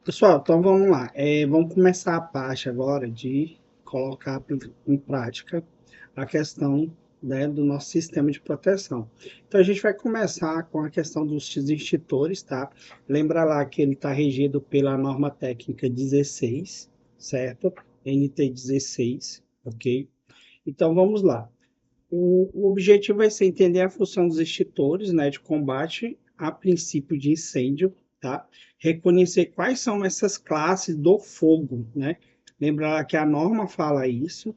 Pessoal, então vamos lá. Vamos começar a parte agora de colocar em prática a questão, né, do nosso sistema de proteção. Então a gente vai começar com a questão dos extintores, tá? Lembra lá que ele está regido pela norma técnica 16, certo? NT 16, ok? Então vamos lá. O objetivo vai ser entender a função dos extintores, né, de combate a princípio de incêndio, tá? Reconhecer quais são essas classes do fogo, né? Lembrar que a norma fala isso.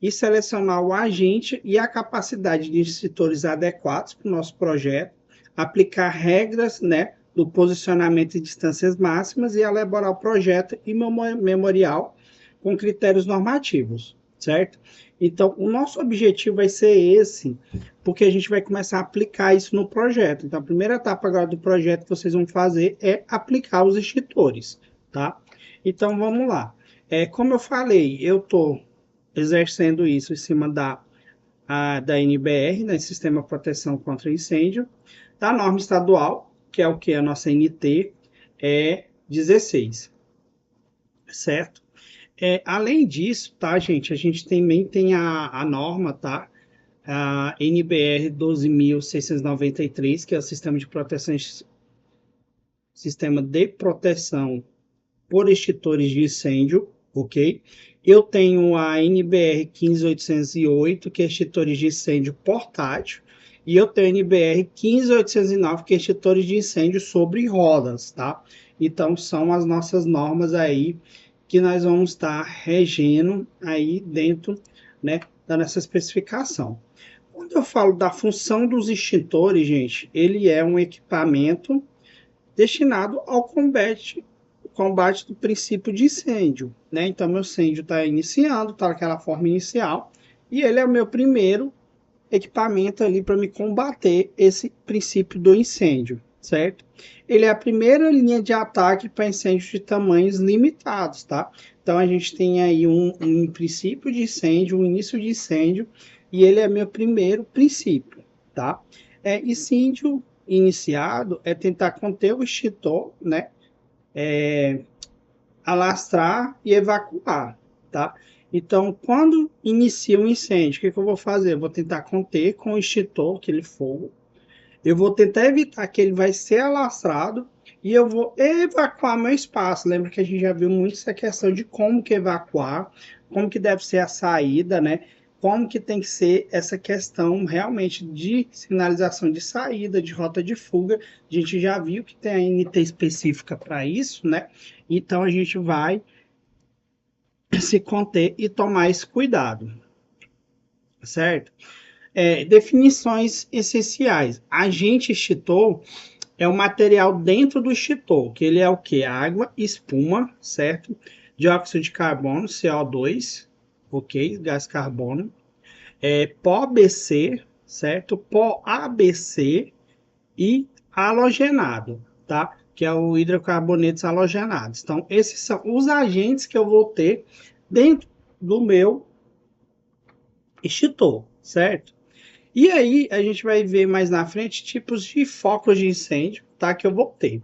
E selecionar o agente e a capacidade de extintores adequados para o nosso projeto, aplicar regras, né, do posicionamento e distâncias máximas e elaborar o projeto e memorial com critérios normativos, certo? Então, o nosso objetivo vai ser esse, porque a gente vai começar a aplicar isso no projeto. Então, a primeira etapa agora do projeto que vocês vão fazer é aplicar os extintores, tá? Então, vamos lá. Como eu falei, eu estou exercendo isso em cima da NBR, né, Sistema de Proteção contra Incêndio, da norma estadual, que é o que? A nossa NT é 16, certo? Além disso, tá, gente, a gente também tem a norma, tá? A NBR 12.693, que é o Sistema de Proteção por Extintores de Incêndio, ok? Eu tenho a NBR 15808, que é extintores de incêndio portátil, e eu tenho a NBR 15809, que é extintores de incêndio sobre rodas, tá? Então, são as nossas normas aí que nós vamos estar regendo aí dentro, né, da nossa especificação. Quando eu falo da função dos extintores, gente, ele é um equipamento destinado ao combate do princípio de incêndio, né? Então, meu incêndio está iniciando, está naquela forma inicial, e ele é o meu primeiro equipamento ali para me combater esse princípio do incêndio, certo? Ele é a primeira linha de ataque para incêndios de tamanhos limitados, tá? Então, a gente tem aí um princípio de incêndio, um início de incêndio, e ele é meu primeiro princípio, tá? Incêndio iniciado é tentar conter o extintor, né? Alastrar e evacuar, tá? Então, quando inicia um incêndio, o que eu vou fazer? Eu vou tentar conter com o extintor aquele fogo. Eu vou tentar evitar que ele vai ser alastrado e eu vou evacuar meu espaço. Lembra que a gente já viu muito essa questão de como que evacuar, como que deve ser a saída, né? Como que tem que ser essa questão realmente de sinalização de saída, de rota de fuga. A gente já viu que tem a NT específica para isso, né? Então a gente vai se conter e tomar esse cuidado, certo? Definições essenciais. Agente extintor é o material dentro do extintor, que ele é o que? Água, espuma, certo? Dióxido de carbono, CO2, ok? Gás carbono. Pó BC, certo? Pó ABC e halogenado, tá? Que é o hidrocarbonetos halogenados. Então, esses são os agentes que eu vou ter dentro do meu extintor, certo? E aí, a gente vai ver mais na frente tipos de focos de incêndio, tá? Que eu vou ter.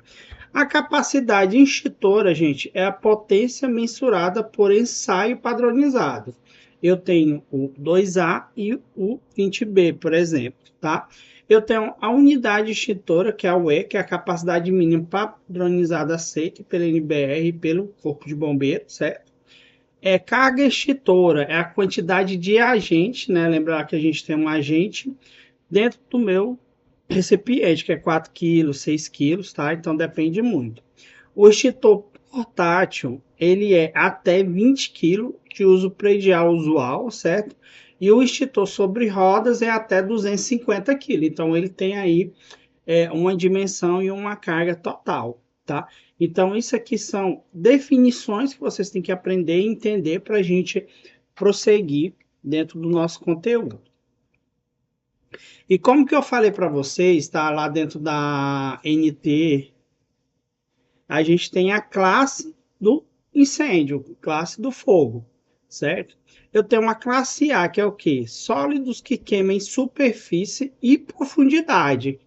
A capacidade extintora, gente, é a potência mensurada por ensaio padronizado. Eu tenho o 2A e o 20B, por exemplo, tá? Eu tenho a unidade extintora, que é a UE, que é a capacidade mínima padronizada aceita pela NBR e pelo Corpo de Bombeiros, certo? Carga extintora, é a quantidade de agente, né? Lembrar que a gente tem um agente dentro do meu recipiente, que é 4 quilos, 6 quilos, tá? Então depende muito. O extintor portátil, ele é até 20 quilos de uso predial usual, certo? E o extintor sobre rodas é até 250 quilos. Então ele tem aí uma dimensão e uma carga total, tá? Então isso aqui são definições que vocês têm que aprender e entender para a gente prosseguir dentro do nosso conteúdo. E como que eu falei para vocês, tá? Lá dentro da NT, a gente tem a classe do incêndio, classe do fogo, certo? Eu tenho uma classe A, que é o quê? Sólidos que queimam em superfície e profundidade.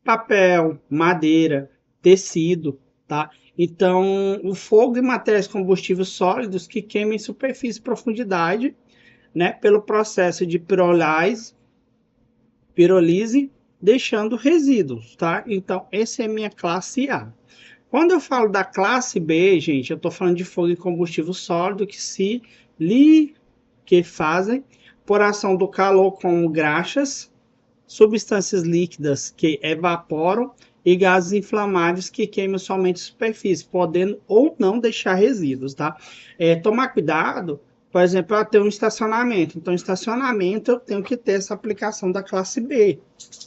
Papel, madeira, tecido, tá? Então, o fogo e matérias combustíveis sólidos que queimam em superfície e profundidade, né, pelo processo de pirólise, deixando resíduos, tá? Então, essa é a minha classe A. Quando eu falo da classe B, gente, eu estou falando de fogo e combustível sólido que se liquefazem por ação do calor como graxas, substâncias líquidas que evaporam e gases inflamáveis que queimam somente a superfície, podendo ou não deixar resíduos, tá? Tomar cuidado, por exemplo, eu tenho um estacionamento. Então, estacionamento eu tenho que ter essa aplicação da classe B,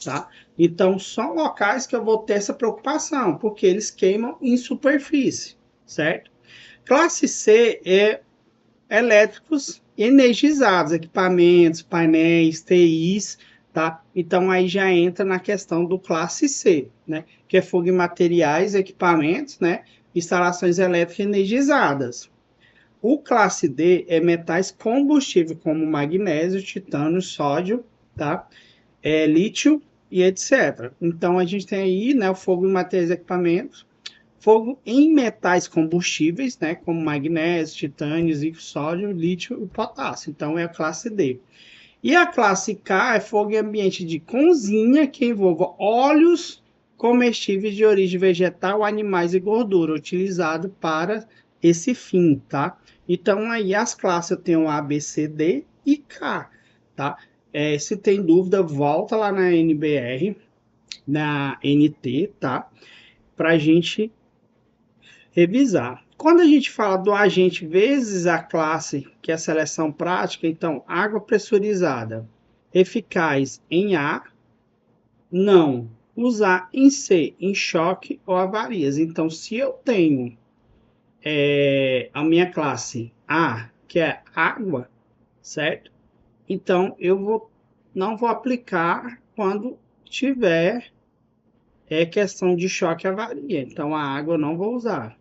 tá? Então, são locais que eu vou ter essa preocupação, porque eles queimam em superfície, certo? Classe C é elétricos energizados, equipamentos, painéis, TIs, tá? Então aí já entra na questão do classe C, né? Que é fogo em materiais, equipamentos, né? Instalações elétricas energizadas. O classe D é metais combustíveis como magnésio, titânio, sódio, tá? Lítio e etc. Então a gente tem aí, né, o fogo em materiais e equipamentos, fogo em metais combustíveis, né, como magnésio, titânio, zinco, sódio, lítio e potássio. Então é a classe D. E a classe K é fogo em ambiente de cozinha que envolva óleos comestíveis de origem vegetal, animais e gordura, utilizado para esse fim, tá? Então aí as classes eu tenho A, B, C, D e K, tá? Se tem dúvida, volta lá na NBR, na NT, tá? Para a gente revisar. Quando a gente fala do agente vezes a classe, que é a seleção prática, então água pressurizada, eficaz em A, não. Usar em C, em choque ou avarias. Então, se eu tenho a minha classe A, que é água, certo? Então, não vou aplicar quando tiver questão de choque e avaria. Então, a água eu não vou usar.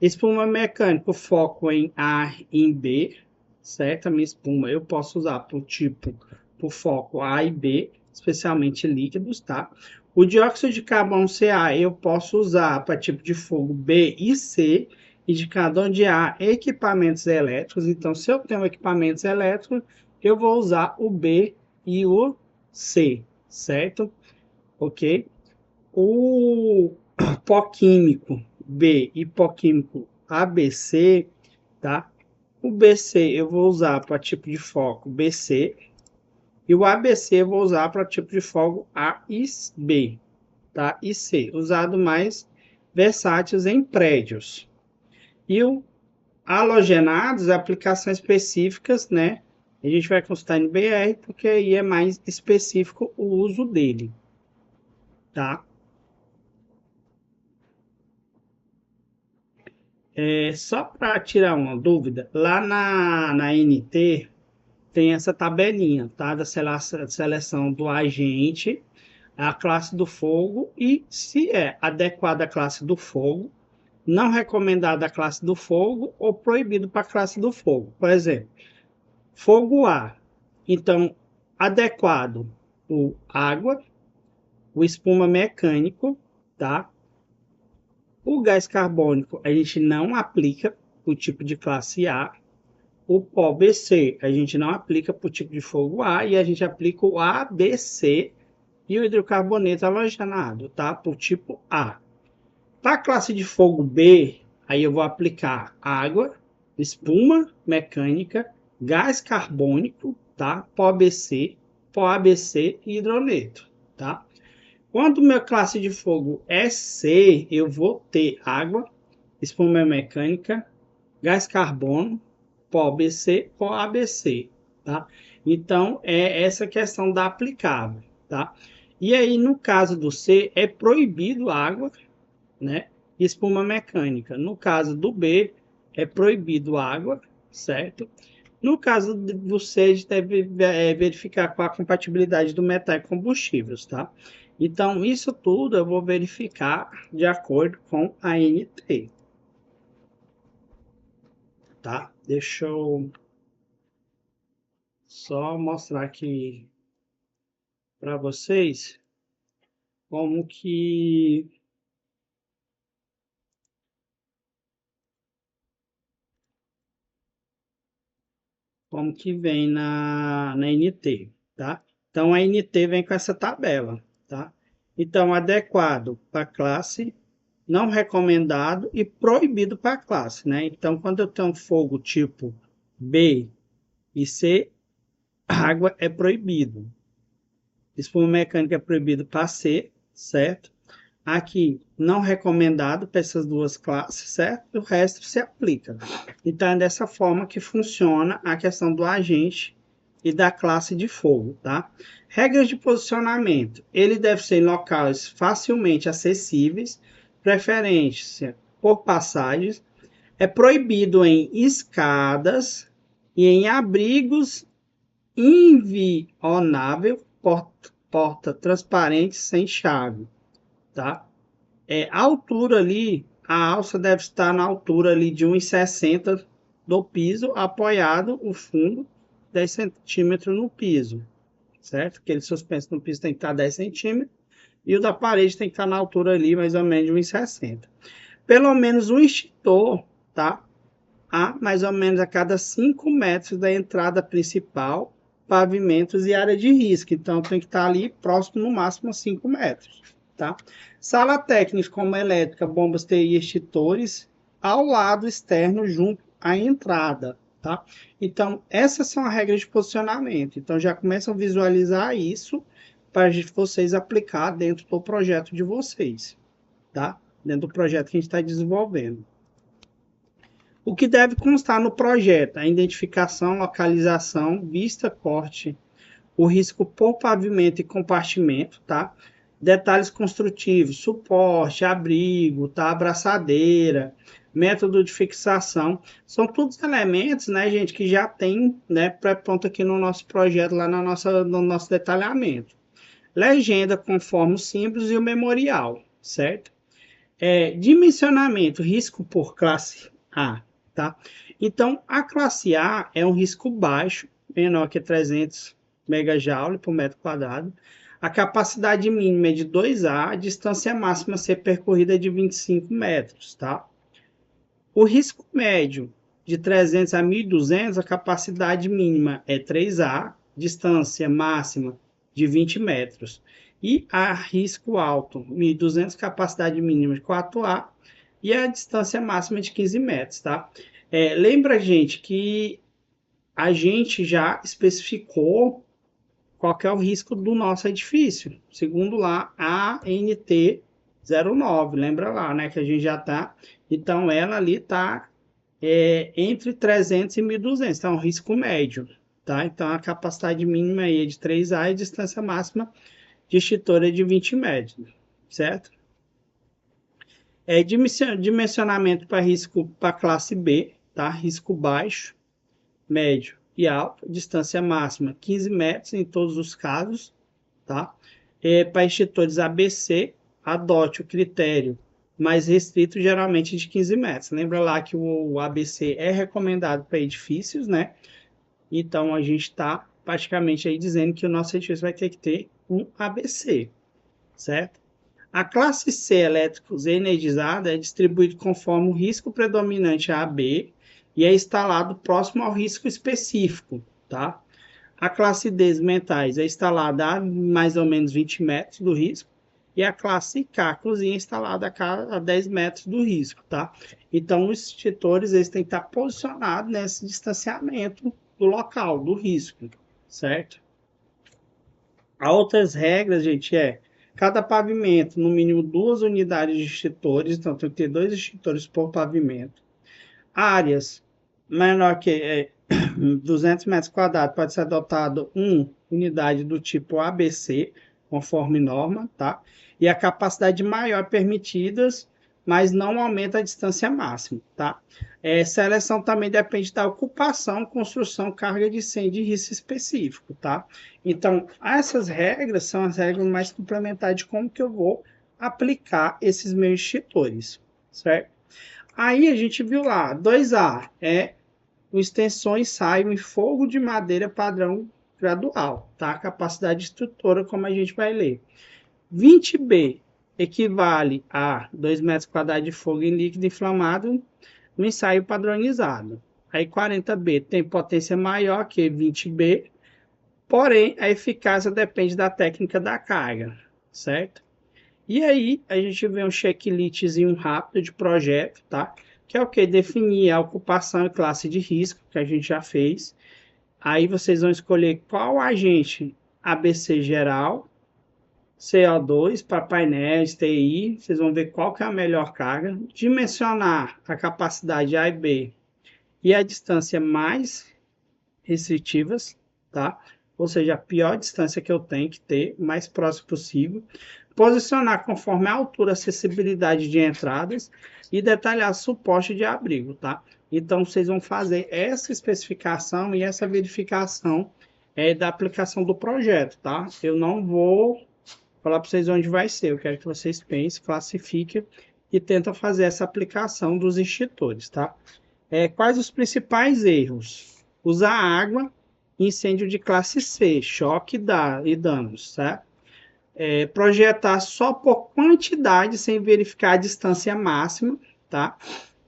Espuma mecânica, foco em A e em B, certo? A minha espuma eu posso usar por foco A e B, especialmente líquidos, tá? O dióxido de carbono CA eu posso usar para tipo de fogo B e C, indicador de A, equipamentos elétricos. Então, se eu tenho equipamentos elétricos, eu vou usar o B e o C, certo? Ok? O pó químico B e pó químico ABC, tá? O BC eu vou usar para tipo de foco BC e o ABC eu vou usar para tipo de foco A e B, tá? E C, usado mais versáteis em prédios. E o halogenados, aplicações específicas, né? A gente vai consultar em BR porque aí é mais específico o uso dele, tá? Só para tirar uma dúvida, lá na NT tem essa tabelinha, tá? Da seleção do agente, a classe do fogo e se é adequada a classe do fogo, não recomendada a classe do fogo ou proibido para a classe do fogo. Por exemplo, fogo A. Então, adequado o água, o espuma mecânico, tá? O gás carbônico a gente não aplica o tipo de classe A. O pó BC a gente não aplica para o tipo de fogo A e a gente aplica o ABC e o hidrocarboneto halogenado, tá? Para o tipo A. Para a classe de fogo B, aí eu vou aplicar água, espuma mecânica, gás carbônico, tá? Pó BC, pó ABC e hidroneto, tá? Quando minha classe de fogo é C, eu vou ter água, espuma mecânica, gás carbono, pó BC, pó ABC, tá? Então, é essa questão da aplicável, tá? E aí, no caso do C, é proibido água, né? Espuma mecânica. No caso do B, é proibido água, certo? No caso do C, a gente deve verificar qual a compatibilidade do metal e combustíveis, tá? Então, isso tudo eu vou verificar de acordo com a NT, tá? Deixa eu só mostrar aqui para vocês como que como que vem na NT, tá? Então, a NT vem com essa tabela, tá? Então, adequado para classe, não recomendado e proibido para classe, né? Então, quando eu tenho fogo tipo B e C, água é proibido. Espuma mecânica é proibido para C, certo? Aqui, não recomendado para essas duas classes, certo? O resto se aplica. Então, é dessa forma que funciona a questão do agente e da classe de fogo, tá? Regras de posicionamento. Ele deve ser em locais facilmente acessíveis, preferência por passagens. É proibido em escadas e em abrigos inviolável, porta transparente sem chave, tá? A altura ali, a alça deve estar na altura ali de 1,60 do piso, apoiado o fundo 10 centímetros no piso, certo? Aquele suspenso no piso tem que estar 10 centímetros e o da parede tem que estar na altura ali mais ou menos de 1,60. Pelo menos um extintor, tá? A mais ou menos a cada 5 metros da entrada principal, pavimentos e área de risco. Então tem que estar ali próximo no máximo a 5 metros. Tá? Sala técnica como elétrica, bombas TI e extintores ao lado externo junto à entrada. Tá? Então essas são as regras de posicionamento. Então já começam a visualizar isso para vocês aplicar dentro do projeto de vocês. Tá? Dentro do projeto que a gente está desenvolvendo. O que deve constar no projeto? A identificação, localização, vista, corte, o risco por pavimento e compartimento, tá? Detalhes construtivos, suporte, abrigo, tá? Abraçadeira, método de fixação. São todos elementos, né, gente, que já tem, né, pré-pronto aqui no nosso projeto, lá no nosso detalhamento. Legenda conforme os símbolos e o memorial, certo? Dimensionamento, risco por classe A, tá? Então, a classe A é um risco baixo, menor que 300 megajoule por metro quadrado. A capacidade mínima é de 2A, a distância máxima a ser percorrida é de 25 metros, tá? O risco médio de 300 a 1.200, a capacidade mínima é 3A, distância máxima de 20 metros. E a risco alto, 1.200, capacidade mínima de 4A e a distância máxima de 15 metros, tá? Lembra, gente, que a gente já especificou qual que é o risco do nosso edifício, segundo lá a ANT 09, lembra lá, né, que a gente já tá, então ela ali tá entre 300 e 1.200, então é um risco médio, tá? Então a capacidade mínima aí é de 3A e a distância máxima de extintor é de 20 metros, certo? Dimensionamento para risco para classe B, tá? Risco baixo, médio e alto, distância máxima 15 metros em todos os casos, tá? Para extintores ABC, adote o critério mais restrito, geralmente de 15 metros. Lembra lá que o ABC é recomendado para edifícios, né? Então a gente está praticamente aí dizendo que o nosso edifício vai ter que ter um ABC, certo? A classe C elétricos energizada é distribuída conforme o risco predominante AB e é instalado próximo ao risco específico, tá? A classe D mentais é instalada a mais ou menos 20 metros do risco e a classe K, cozinha, instalada a 10 metros do risco, tá? Então, os extintores eles têm que estar posicionados nesse distanciamento do local, do risco, certo? Há outras regras, gente, cada pavimento, no mínimo 2 unidades de extintores, então tem que ter 2 extintores por pavimento. Áreas menor que 200 metros quadrados, pode ser adotado uma unidade do tipo ABC, conforme norma, tá? E a capacidade maior permitidas, mas não aumenta a distância máxima, tá? Seleção também depende da ocupação, construção, carga de incêndio e risco específico, tá? Então, essas regras são as regras mais complementares de como que eu vou aplicar esses meus extintores, certo? Aí a gente viu lá, 2A o extensor ensaio em fogo de madeira padrão gradual, tá? Capacidade estrutura, como a gente vai ler. 20B equivale a 2 metros quadrados de fogo em líquido inflamado no ensaio padronizado. Aí 40B tem potência maior que 20B, porém a eficácia depende da técnica da carga, certo? E aí a gente vê um checklistzinho rápido de projeto, tá? Que é o que? Definir a ocupação e classe de risco, que a gente já fez. Aí vocês vão escolher qual agente ABC geral, CO2 para painéis, TI, vocês vão ver qual que é a melhor carga, dimensionar a capacidade A e B e a distância mais restritivas, tá? Ou seja, a pior distância que eu tenho que ter, mais próximo possível. Posicionar conforme a altura, acessibilidade de entradas e detalhar suporte de abrigo, tá? Então, vocês vão fazer essa especificação e essa verificação da aplicação do projeto, tá? Eu não vou falar para vocês onde vai ser, eu quero que vocês pensem, classifiquem e tentem fazer essa aplicação dos extintores, tá? Quais os principais erros? Usar água, incêndio de classe C, choque e danos, certo? Projetar só por quantidade sem verificar a distância máxima, tá?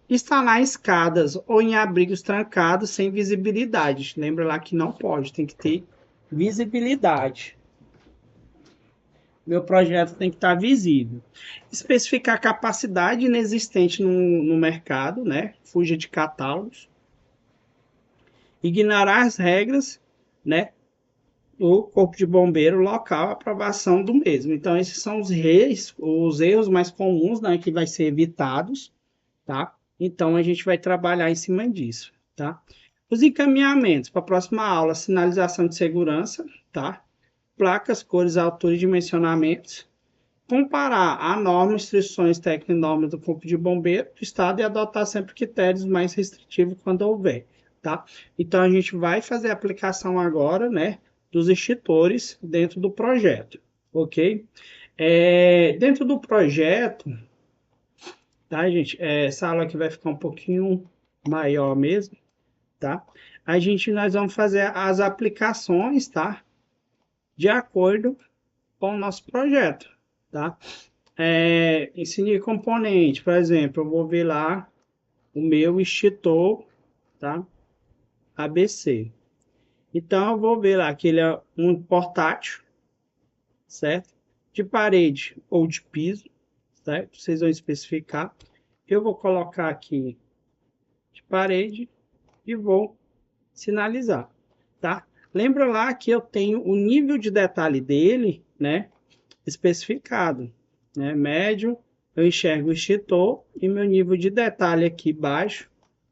Instalar em escadas ou em abrigos trancados sem visibilidade. Lembra lá que não pode, tem que ter visibilidade. Meu projeto tem que estar visível. Especificar capacidade inexistente no mercado, né? Fuja de catálogos. Ignorar as regras, né? O corpo de bombeiro local, a aprovação do mesmo. Então, esses são os erros mais comuns, né? Que vai ser evitados, tá? Então, a gente vai trabalhar em cima disso, tá? Os encaminhamentos para a próxima aula, sinalização de segurança, tá? Placas, cores, altura e dimensionamentos, comparar a norma, instruções técnicas e normas do Corpo de Bombeiro do Estado e adotar sempre critérios mais restritivos quando houver, tá? Então, a gente vai fazer a aplicação agora, né, dos extintores dentro do projeto, ok? Dentro do projeto, tá, gente? Essa aula aqui vai ficar um pouquinho maior mesmo, tá? Nós vamos fazer as aplicações, tá? De acordo com o nosso projeto, tá? Ensine componente, por exemplo, eu vou ver lá o meu extintor, tá? ABC. Então, eu vou ver lá que ele é um portátil, certo? De parede ou de piso, certo? Vocês vão especificar. Eu vou colocar aqui de parede e vou sinalizar, tá? Lembra lá que eu tenho o nível de detalhe dele, né? Especificado, né? Médio, eu enxergo o extintor e meu nível de detalhe aqui baixo,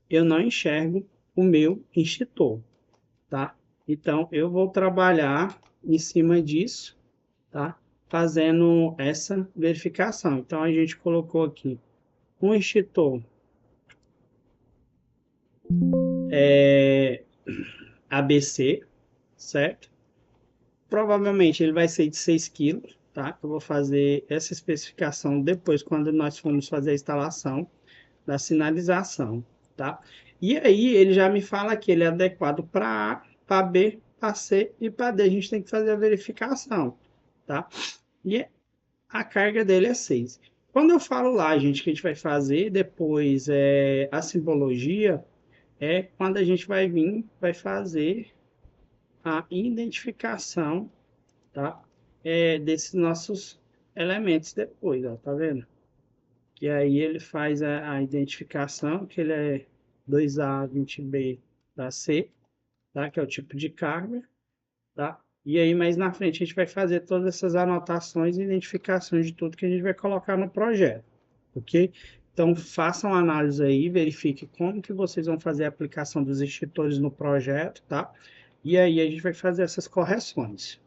eu não enxergo o meu extintor, tá? Então, eu vou trabalhar em cima disso, tá? Fazendo essa verificação. Então, a gente colocou aqui um extintor ABC, certo? Provavelmente ele vai ser de 6 quilos, tá? Eu vou fazer essa especificação depois, quando nós formos fazer a instalação da sinalização, tá? E aí ele já me fala que ele é adequado para A, para B, para C e para D. A gente tem que fazer a verificação, tá? E a carga dele é 6. Quando eu falo lá, gente, que a gente vai fazer depois a simbologia, quando a gente vai vir, vai fazer a identificação, tá? Desses nossos elementos depois, ó, tá vendo? Que aí ele faz a identificação, que ele é 2A20B da C, tá? Que é o tipo de carga, tá? E aí mais na frente a gente vai fazer todas essas anotações e identificações de tudo que a gente vai colocar no projeto, ok? Então façam análise aí, verifique como que vocês vão fazer a aplicação dos extintores no projeto, tá? E aí a gente vai fazer essas correções.